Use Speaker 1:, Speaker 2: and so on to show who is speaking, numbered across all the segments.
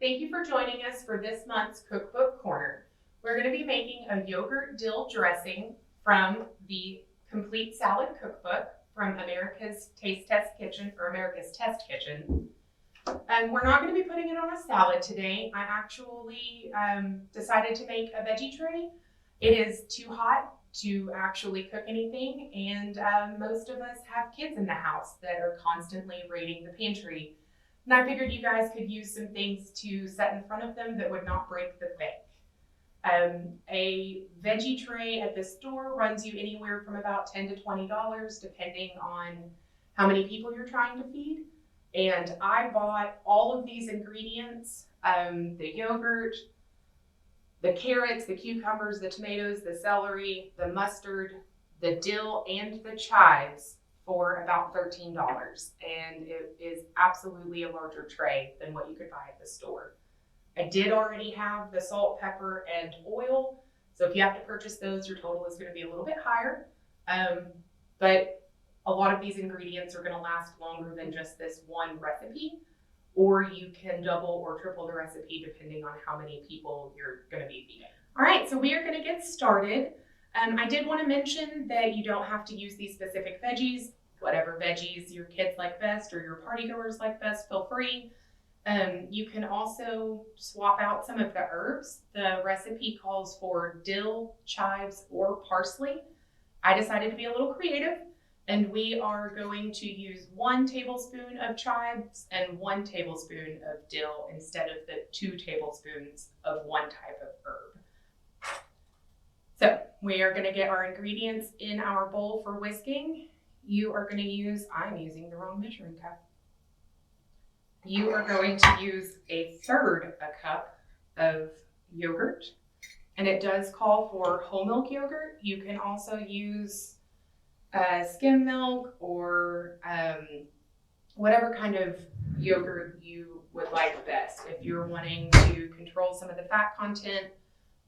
Speaker 1: Thank you for joining us for this month's Cookbook Corner. We're going to be making a yogurt dill dressing from the Complete Salad Cookbook from America's Test Kitchen. We're not going to be putting it on a salad today. I actually decided to make a veggie tray. It is too hot to actually cook anything, and most of us have kids in the house that are constantly raiding the pantry. And I figured you guys could use some things to set in front of them that would not break the bank. A veggie tray at the store runs you anywhere from about $10 to $20, depending on how many people you're trying to feed. And I bought all of these ingredients, the yogurt, the carrots, the cucumbers, the tomatoes, the celery, the mustard, the dill, and the chives for about $13. And it is absolutely a larger tray than what you could buy at the store. I did already have the salt, pepper, and oil. So if you have to purchase those, your total is going to be a little bit higher. But a lot of these ingredients are going to last longer than just this one recipe, or you can double or triple the recipe depending on how many people you're going to be feeding. All right, so we are going to get started. I did want to mention that you don't have to use these specific veggies. Whatever veggies your kids like best or your party goers like best, feel free. You can also swap out some of the herbs. The recipe calls for dill, chives, or parsley. I decided to be a little creative, and we are going to use 1 tablespoon of chives and 1 tablespoon of dill instead of the 2 tablespoons of one type of herb. So we are going to get our ingredients in our bowl for whisking. You are going to use, I'm using the wrong measuring cup. You are going to use 1/3 cup of yogurt, and it does call for whole milk yogurt. You can also use skim milk or whatever kind of yogurt you would like best. If you're wanting to control some of the fat content,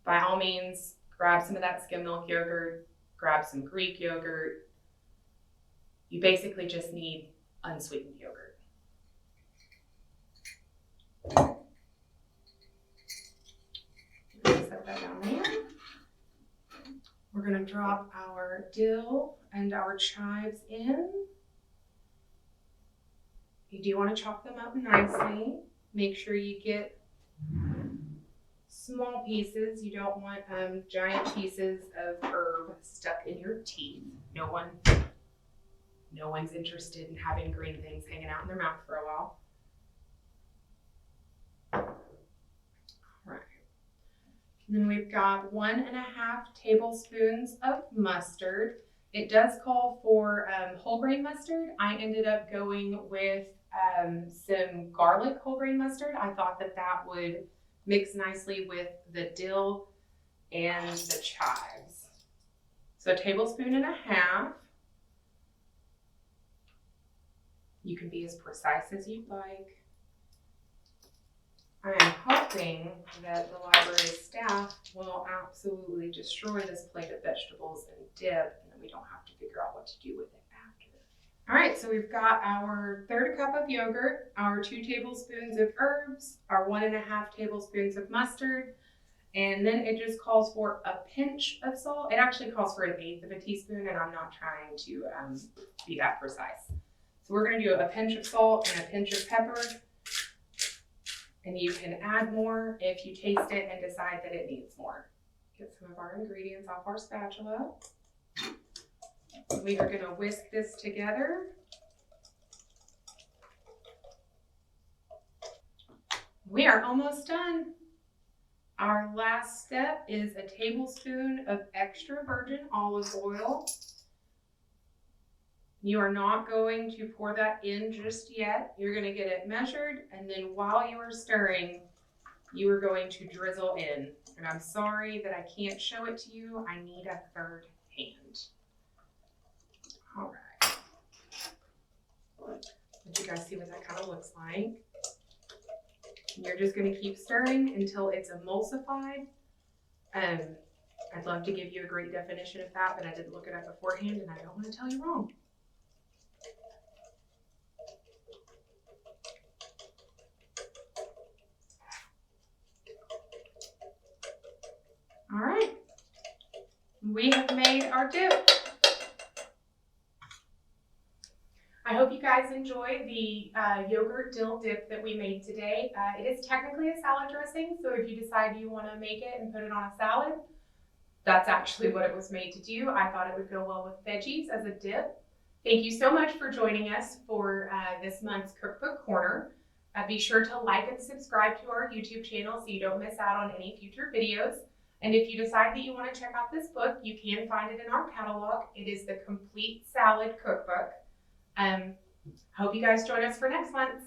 Speaker 1: by all means, grab some of that skim milk yogurt, grab some Greek yogurt. You basically just need unsweetened yogurt. Set that down there. We're going to drop our dill and our chives in. You do want to chop them up nicely. Make sure you get small pieces. You don't want giant pieces of herb stuck in your teeth. No one's interested in having green things hanging out in their mouth for a while. And then we've got 1.5 tablespoons of mustard. It does call for whole grain mustard. I ended up going with some garlic whole grain mustard. I thought that would mix nicely with the dill and the chives. So 1.5 tablespoons. You can be as precise as you'd like. I am hoping that the library staff will absolutely destroy this plate of vegetables and dip, and then we don't have to figure out what to do with it after. All right, so we've got our 1/3 cup of yogurt, our 2 tablespoons of herbs, our 1.5 tablespoons of mustard, and then it just calls for a pinch of salt. It actually calls for 1/8 teaspoon, and I'm not trying to be that precise. So we're going to do a pinch of salt and a pinch of pepper. And you can add more if you taste it and decide that it needs more. Get some of our ingredients off our spatula. We are going to whisk this together. We are almost done. Our last step is 1 tablespoon of extra virgin olive oil. You are not going to pour that in just yet. You're going to get it measured, and then while you are stirring, you are going to drizzle in. And I'm sorry that I can't show it to you. I need a third hand. All right. Let you guys see what that kind of looks like. And you're just going to keep stirring until it's emulsified. I'd love to give you a great definition of that, but I didn't look it up beforehand, and I don't want to tell you wrong. we have made our dip. I hope you guys enjoy the yogurt dill dip that we made today. It is technically a salad dressing, so if you decide you want to make it and put it on a salad, that's actually what it was made to do. I thought it would go well with veggies as a dip. Thank you so much for joining us for this month's Cookbook Corner. Be sure to like and subscribe to our YouTube channel so you don't miss out on any future videos. And if you decide that you want to check out this book, you can find it in our catalog. It is the Complete Salad Cookbook. Hope you guys join us for next month's.